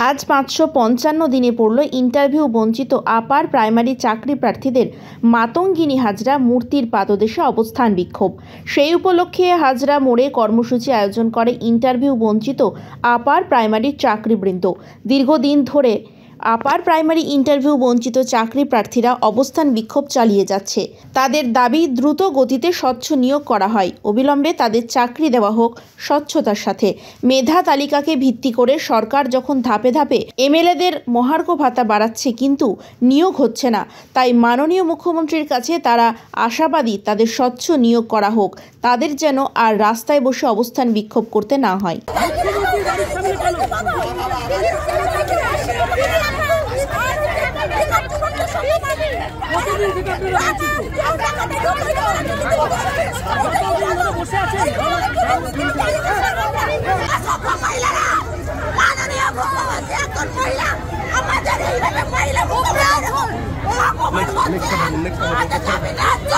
আজ 555 দিনে পড়ল ইন্টারভিউ বঞ্চিত আপার প্রাইমারি চাকরি প্রার্থীদের মাতঙ্গিনী হাজরা মূর্তির পাদদেশে অবস্থান বিক্ষোভ। সেই উপলক্ষে হাজরা মোড়ে কর্মসূচি আয়োজন করে ইন্টারভিউ বঞ্চিত আপার প্রাইমারি চাকরিবৃন্দ। দীর্ঘদিন ধরে আপার প্রাইমারি ইন্টারভিউ বঞ্চিত চাকরি প্রার্থীরা অবস্থান বিক্ষোভ চালিয়ে যাচ্ছে। তাদের দাবি দ্রুত গতিতে স্বচ্ছ নিয়োগ করা হয়, অবিলম্বে তাদের চাকরি দেওয়া হোক স্বচ্ছতার সাথে। মেধা তালিকাকে ভিত্তি করে সরকার যখন ধাপে ধাপে এমএলএদের মহার্ঘ ভাতা বাড়াচ্ছে কিন্তু নিয়োগ হচ্ছে না, তাই মাননীয় মুখ্যমন্ত্রীর কাছে তারা আশাবাদী তাদের স্বচ্ছ নিয়োগ করা হোক, তাদের যেন আর রাস্তায় বসে অবস্থান বিক্ষোভ করতে না হয়। নেক্সট